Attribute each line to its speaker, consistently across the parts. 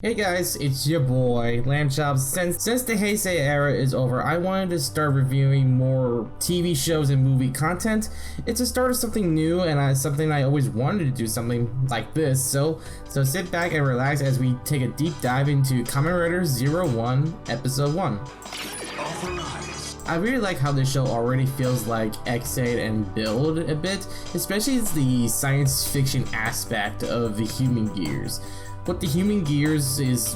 Speaker 1: Hey guys, it's your boy Lamchops. Since the Heisei era is over, I wanted to start reviewing more TV shows and movie content. It's a start of something new, and something I always wanted to do, something like this. So sit back and relax as we take a deep dive into Kamen Rider 01 Episode 1. I really like how this show already feels like X8 and Build a bit, especially the science fiction aspect of the human gears. What the human gears is,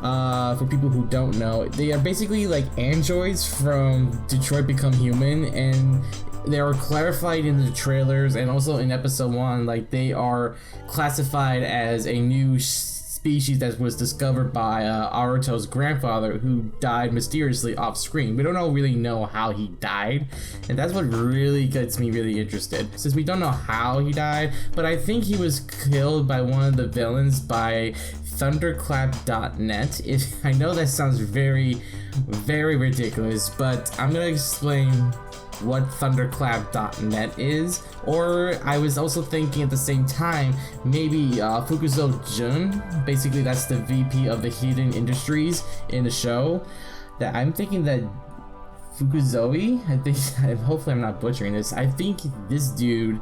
Speaker 1: for people who don't know, they are basically like androids from Detroit Become Human, and they are clarified in the trailers and also in episode 1, like they are classified as a new species that was discovered by Aruto's grandfather, who died mysteriously off screen. We don't really know how he died, and that's what really gets me really interested, since we don't know how he died, but I think he was killed by one of the villains, by Thunderclap Net. I know that sounds very ridiculous, but I'm gonna explain what Thunderclap.net is. Or I was also thinking at the same time, maybe Fukuzo Jun, basically that's the VP of the Hidden Industries in the show, that I'm thinking that Fukuzoe, hopefully I'm not butchering this, I think this dude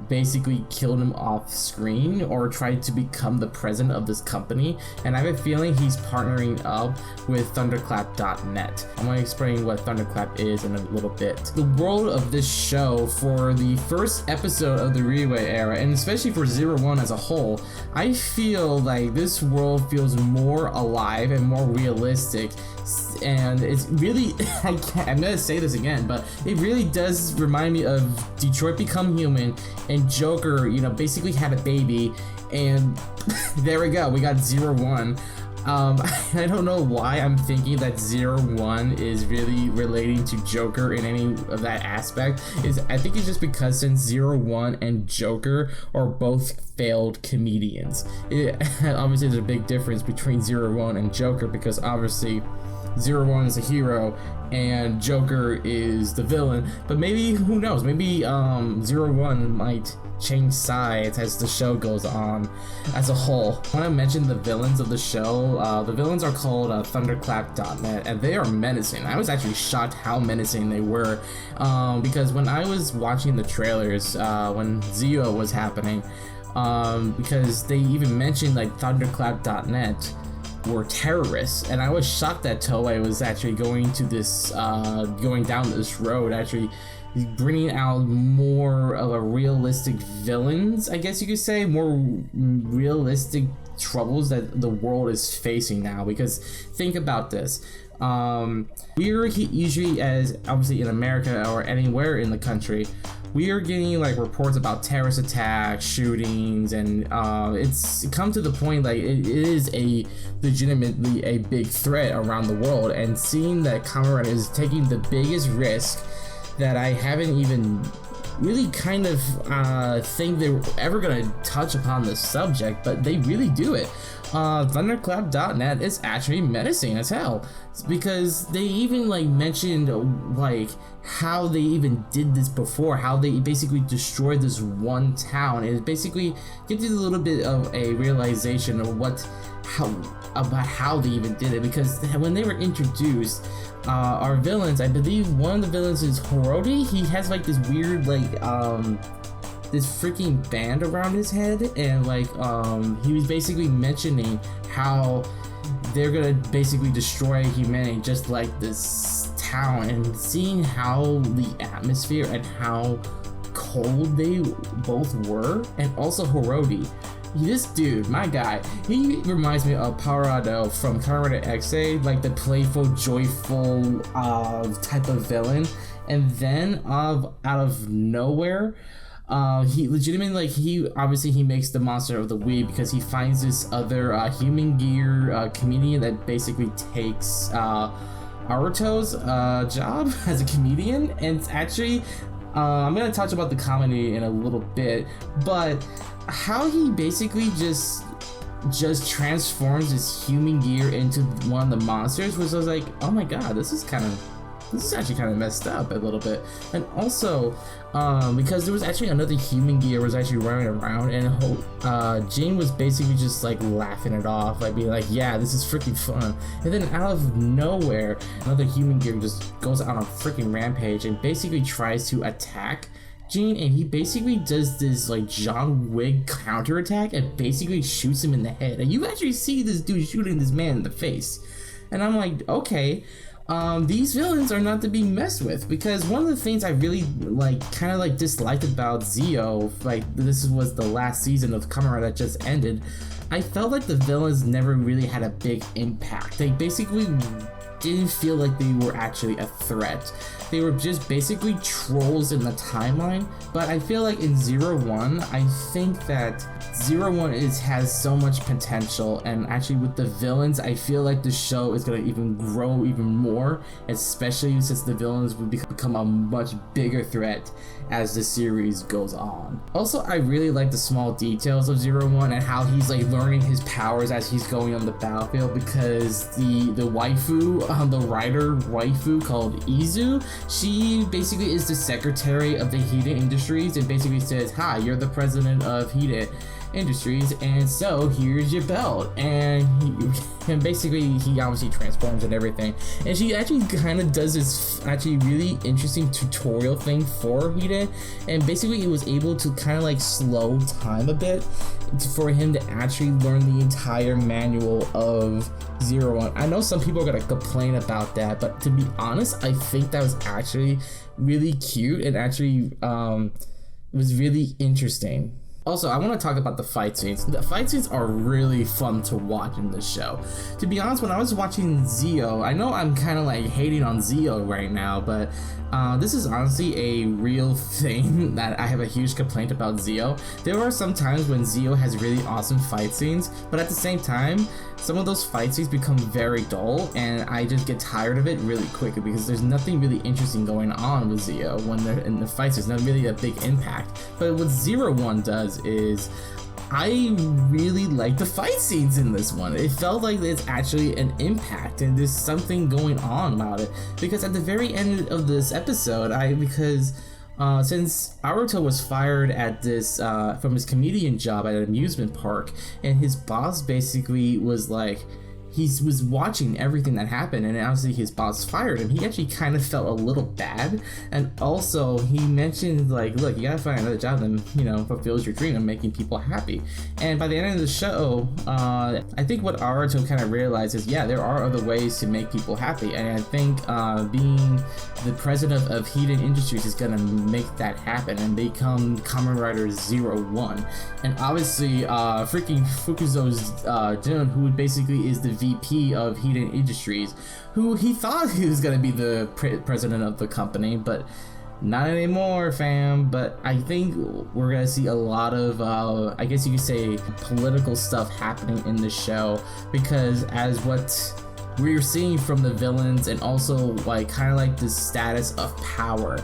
Speaker 1: basically killed him off screen or tried to become the president of this company, and I have a feeling he's partnering up with Thunderclap.net. I'm going to explain what Thunderclap is in a little bit. The world of this show, for the first episode of the Reiwa era, and especially for 01 as a whole, I feel like this world feels more alive and more realistic, and it's really, I'm gonna say this again, but it really does remind me of Detroit Become Human, and Joker, you know, basically had a baby, and there we go, we got 01. I don't know why I'm thinking that 01 is really relating to Joker in any of that aspect. I think it's just because since 01 and Joker are both failed comedians. Obviously there's a big difference between 01 and Joker, because obviously 01 is a hero and Joker is the villain, but maybe, who knows, maybe 01 might change sides as the show goes on as a whole. I want to mention the villains of the show. The villains are called Thunderclap.net, and they are menacing. I was actually shocked how menacing they were, because when I was watching the trailers, when Zio was happening, because they even mentioned like Thunderclap.net were terrorists, and I was shocked that Toei was actually going down this road, actually bringing out more of a realistic villains, I guess you could say, more realistic troubles that the world is facing now. Because think about this, we're usually, as obviously in America or anywhere in the country, we are getting like reports about terrorist attacks, shootings, and it's come to the point like it is legitimately a big threat around the world. And seeing that Kamen Rider is taking the biggest risk that I haven't even really kind of think they're ever gonna touch upon the subject, but they really do it. Thunderclap.net is actually menacing as hell, because they even like mentioned like how they even did this before, how they basically destroyed this one town. It basically gives you a little bit of a realization of how they even did it, because when they were introduced, our villains, I believe one of the villains is Horodi. He has like this weird like this freaking band around his head, and like he was basically mentioning how they're gonna basically destroy humanity just like this town, and seeing how the atmosphere and how cold they both were. And also Horodi, this dude, my guy, he reminds me of Parado from Kamen Rider XA, like the playful, joyful type of villain. And then out of nowhere, he legitimately, like, he makes the monster of the week, because he finds this other human gear comedian that basically takes Aruto's job as a comedian. And it's actually, I'm gonna touch about the comedy in a little bit, but how he basically just transforms his human gear into one of the monsters was like, oh my god, this is kind of this is actually kind of messed up a little bit. And also, because there was actually another human gear was actually running around, and Jane was basically just like laughing it off, like being like, yeah, this is freaking fun. And then out of nowhere, another human gear just goes out on a freaking rampage and basically tries to attack Gene, and he basically does this like John Wick counterattack and basically shoots him in the head. And you actually see this dude shooting this man in the face. And I'm like, okay, these villains are not to be messed with, because one of the things I really kind of disliked about Zio, like this was the last season of Kamen that just ended, I felt like the villains never really had a big impact. They basically didn't feel like they were actually a threat. They were just basically trolls in the timeline. But I feel like in 01, I think that 01 has so much potential, and actually with the villains, I feel like the show is gonna even grow even more, especially since the villains will become a much bigger threat as the series goes on. Also, I really like the small details of 01 and how he's like learning his powers as he's going on the battlefield, because the waifu, the writer waifu called Izu, she basically is the secretary of the Hida Industries and basically says, hi, you're the president of Hida Industries, and so here's your belt. And basically he obviously transforms and everything, and she actually kind of does this actually really interesting tutorial thing for Hida, and basically it was able to kind of like slow time a bit for him to actually learn the entire manual of 01. I know some people are gonna complain about that, but to be honest, I think that was actually really cute and actually was really interesting. Also, I want to talk about the fight scenes. The fight scenes are really fun to watch in this show. To be honest, when I was watching Zio, I know I'm kind of like hating on Zio right now, but this is honestly a real thing that I have a huge complaint about Zio. There are some times when Zio has really awesome fight scenes, but at the same time, some of those fight scenes become very dull, and I just get tired of it really quickly because there's nothing really interesting going on with Zio when they're in the fights. There's not really a big impact. But what 01 does is, I really like the fight scenes in this one. It felt like it's actually an impact and there's something going on about it, because at the very end of this episode, since Alberto was fired at this from his comedian job at an amusement park, and his boss basically was like, he was watching everything that happened, and obviously his boss fired him. He actually kind of felt a little bad, and also he mentioned like, look, you gotta find another job that, you know, fulfills your dream of making people happy. And by the end of the show, I think what Aruto kind of realized is, yeah, there are other ways to make people happy, and I think being the president of Hida Industries is gonna make that happen and become Kamen Rider 01. And obviously freaking Fukuzo's Jun, who basically is the VP of Hida Industries, who he thought he was gonna be the president of the company, but not anymore, fam. But I think we're gonna see a lot of I guess you could say political stuff happening in the show, because as what we're seeing from the villains, and also like kind of like the status of power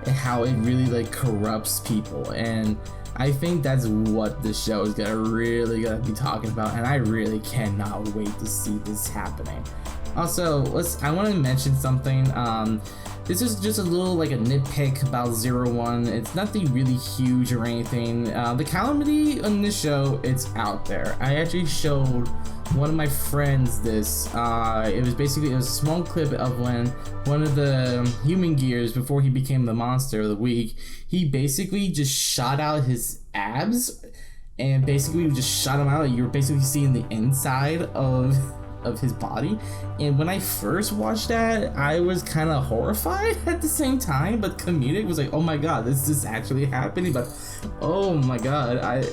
Speaker 1: and how it really like corrupts people, and I think that's what the show is really gonna be talking about, and I really cannot wait to see this happening. Also, I want to mention something. This is just a little like a nitpick about 01. It's nothing really huge or anything. The calamity on this show, it's out there. I actually showed one of my friends this. It was a small clip of when one of the human gears, before he became the monster of the week, he basically just shot out his abs, and basically just shot him out. You're basically seeing the inside of his body. And when I first watched that, I was kind of horrified at the same time, but comedic. Was like, oh my god, this is actually happening. But oh my god,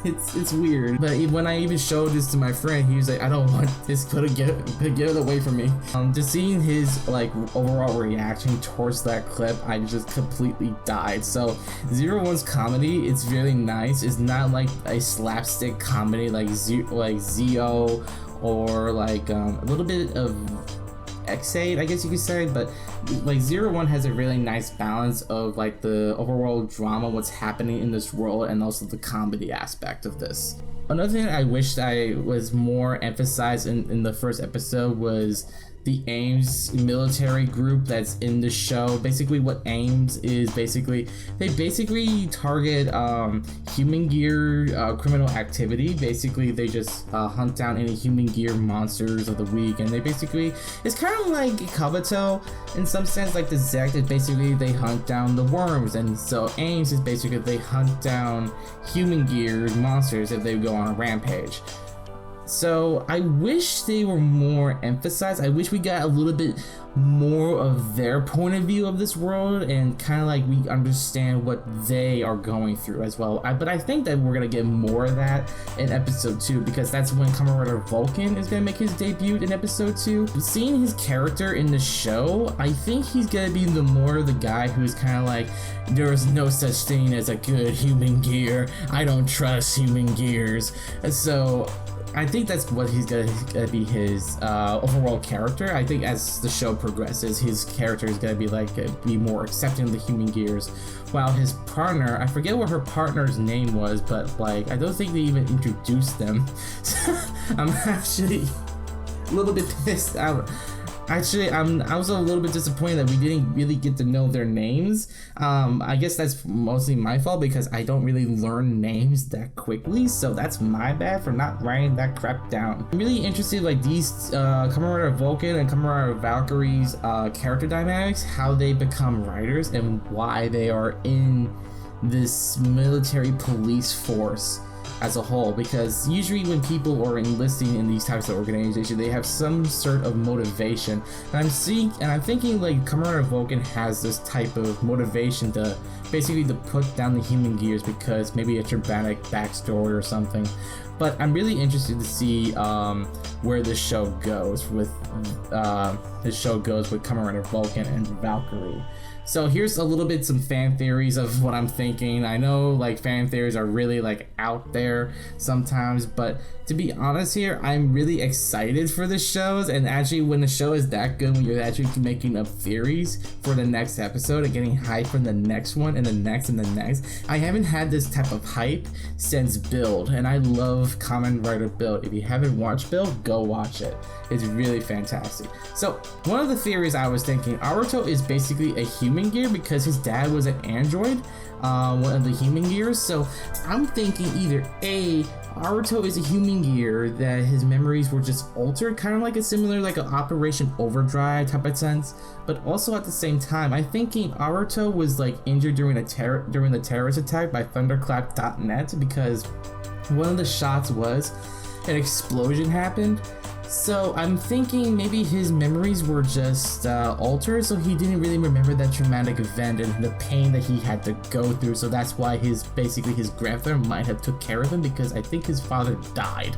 Speaker 1: it's weird. But when I even showed this to my friend, he was like, I don't want this, get it away from me. Just seeing his like overall reaction towards that clip, I just completely died. So 01's comedy, it's really nice. It's not like a slapstick comedy like Zio or like a little bit of X8, I guess you could say, but like 01 has a really nice balance of like the overall drama, what's happening in this world, and also the comedy aspect of this. Another thing I wished I was more emphasized in the first episode was the Ames military group that's in the show. Basically what Ames is, basically they target human gear criminal activity. Basically they just hunt down any human gear monsters of the week, and they basically, it's kind of like Kabuto in some sense, like the Zect is basically they hunt down the worms, and so Ames is basically they hunt down human gear monsters if they go on a rampage. So I wish they were more emphasized. I wish we got a little bit more of their point of view of this world, and kind of like we understand what they are going through as well. But I think that we're gonna get more of that in episode 2, because that's when Kamen Rider Vulcan is gonna make his debut in episode 2. Seeing his character in the show, I think he's gonna be the guy who's kind of like, there is no such thing as a good human gear. I don't trust human gears. So I think that's what he's gonna be his overall character. I think as the show progresses, his character is gonna be more accepting of the human gears, while his partner, I forget what her partner's name was, but like I don't think they even introduced them. I'm actually a little bit pissed out. Actually, I was a little bit disappointed that we didn't really get to know their names. I guess that's mostly my fault because I don't really learn names that quickly, so that's my bad for not writing that crap down. I'm really interested like these Kamen Rider Vulcan and Kamen Rider Valkyrie's character dynamics, how they become riders and why they are in this military police force as a whole, because usually when people are enlisting in these types of organizations, they have some sort of motivation, and I'm thinking like Kamen Rider Vulcan has this type of motivation to basically to put down the human gears because maybe a dramatic backstory or something. But I'm really interested to see where this show goes with Kamen Rider Vulcan and Valkyrie. So here's a little bit some fan theories of what I'm thinking. I know like fan theories are really like out there sometimes, but to be honest here, I'm really excited for the shows, and actually when the show is that good, when you're actually making up theories for the next episode and getting hype from the next one and the next and the next. I haven't had this type of hype since Build, and I love Kamen Rider Build. If you haven't watched Build, go watch it. It's really fantastic. So one of the theories I was thinking, Alberto is basically a human gear because his dad was an android, one of the human gears. So I'm thinking either A, Alberto is a human gear that his memories were just altered, kind of like a similar like an Operation Overdrive type of sense, but also at the same time I'm thinking Alberto was like injured during the terrorist attack by Thunderclap Net, because one of the shots was an explosion happened. So I'm thinking maybe his memories were just altered, so he didn't really remember that traumatic event and the pain that he had to go through. So that's why his grandfather might have took care of him, because I think his father died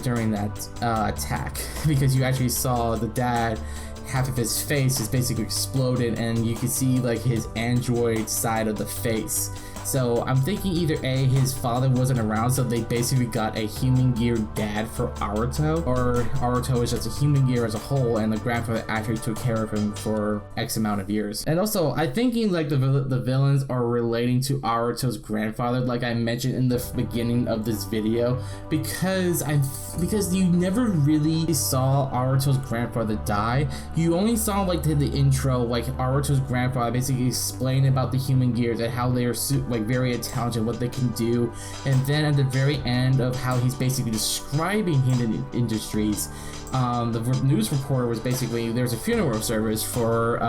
Speaker 1: during that attack, because you actually saw the dad, half of his face is basically exploded, and you can see like his android side of the face. So I'm thinking either A, his father wasn't around, so they basically got a human gear dad for Alberto, or Alberto is just a human gear as a whole, and the grandfather actually took care of him for X amount of years. And also, I'm thinking like the villains are relating to Alberto's grandfather, like I mentioned in the beginning of this video, because you never really saw Alberto's grandfather die. You only saw like the intro, like Alberto's grandfather basically explained about the human gears and how they are like very intelligent, what they can do, and then at the very end of how he's basically describing hidden industries, the news reporter was basically, there's a funeral service for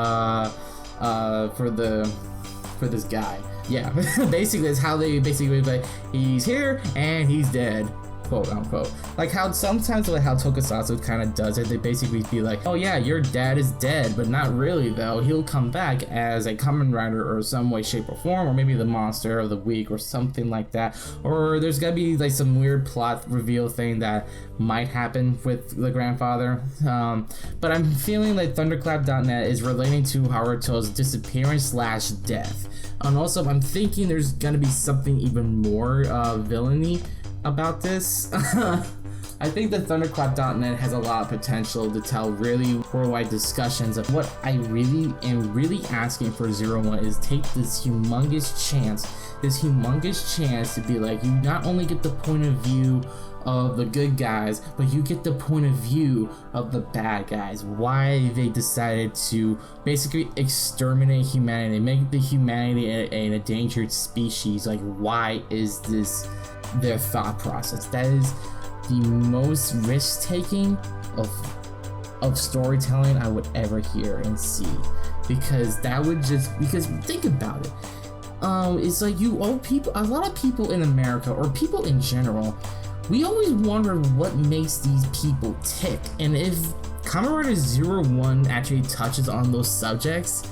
Speaker 1: this guy. Yeah, basically it's how they basically like, he's here and he's dead, quote unquote. Like how sometimes like how Tokusatsu kind of does it, they basically be like, oh yeah, your dad is dead, but not really though, he'll come back as a Kamen Rider or some way, shape or form, or maybe the monster of the week or something like that, or there's gonna be like some weird plot reveal thing that might happen with the grandfather. But I'm feeling like Thunderclap Net is relating to Haruto's disappearance / death, and also I'm thinking there's gonna be something even more villainy about this. I think the Thunderclap Net has a lot of potential to tell really worldwide discussions of what I really am asking for 01 is take this humongous chance to be like, you not only get the point of view of the good guys, but you get the point of view of the bad guys, why they decided to basically exterminate humanity, make the humanity an endangered species. Like, why is this their thought process? That is the most risk-taking of storytelling I would ever hear and see, because think about it. It's like a lot of people in America, or people in general, we always wonder what makes these people tick. And if Kamen Rider 01 actually touches on those subjects,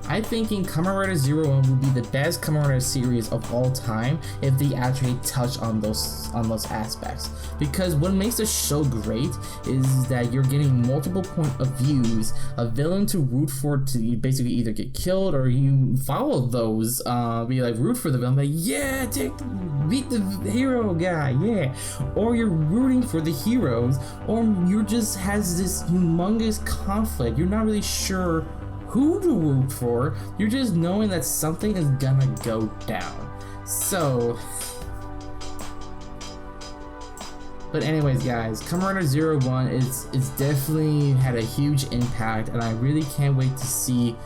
Speaker 1: I think Kamen Rider 01 will be the best Kamen Rider series of all time if they actually touch on those aspects. Because what makes the show great is that you're getting multiple point of views, a villain to root for to basically either get killed, or you follow those, be like root for the villain, like yeah, beat the hero guy, yeah. Or you're rooting for the heroes, or you just has this humongous conflict. You're not really sure who to root for, you're just knowing that something is gonna go down. So, but anyways guys, Kamen Rider 01 is definitely had a huge impact, and I really can't wait to see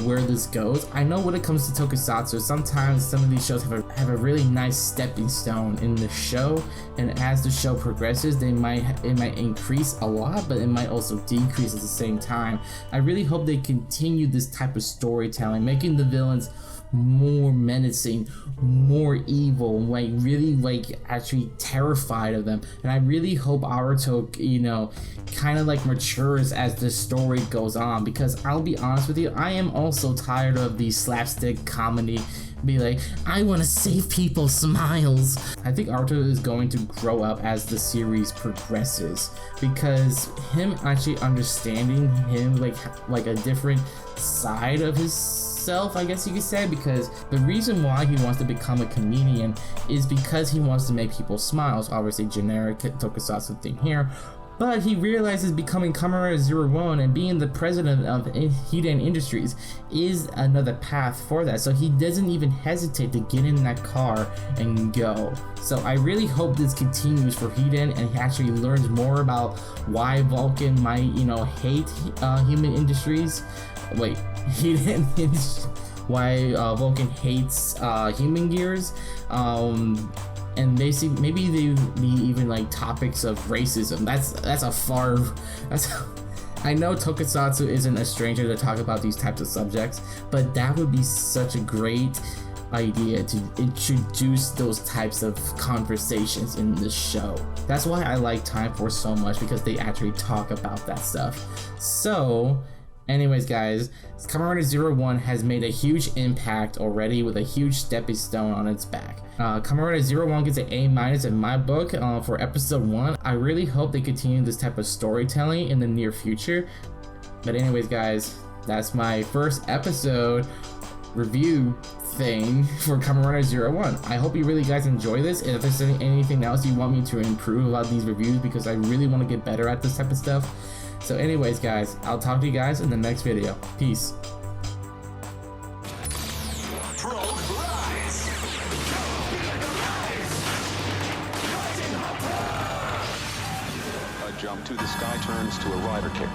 Speaker 1: where this goes. I know when it comes to tokusatsu, sometimes some of these shows have a really nice stepping stone in the show, and as the show progresses, it might increase a lot, but it might also decrease at the same time. I really hope they continue this type of storytelling, making the villains more menacing, more evil, like really like actually terrified of them. And I really hope Alberto, kind of like matures as the story goes on, because I'll be honest with you, I am also tired of the slapstick comedy. Be like, I want to save people smiles. I think Alberto is going to grow up as the series progresses, because him actually understanding him like a different side of his self, I guess you could say, because the reason why he wants to become a comedian is because he wants to make people smile. It's obviously generic tokusatsu thing here, but he realizes becoming Kamen Rider 01 and being the president of Hiden Industries is another path for that, so he doesn't even hesitate to get in that car and go. So I really hope this continues for Hiden, and he actually learns more about why Vulcan might, hate human industries. Wait, why Vulcan hates human gears, and basically maybe they be even like topics of racism. I know tokusatsu isn't a stranger to talk about these types of subjects, but that would be such a great idea to introduce those types of conversations in the show. That's why I like Time Force so much, because they actually talk about that stuff. So anyways guys, Kamen Rider 01 has made a huge impact already, with a huge stepping stone on its back. Kamen Rider 01 gets an A- in my book for episode 1. I really hope they continue this type of storytelling in the near future. But anyways guys, that's my first episode review thing for Kamen Rider 01. I hope you really guys enjoy this, and if there's anything else you want me to improve about these reviews, because I really want to get better at this type of stuff. So anyways guys, I'll talk to you guys in the next video. Peace.
Speaker 2: A jump to the sky turns to a rider kick.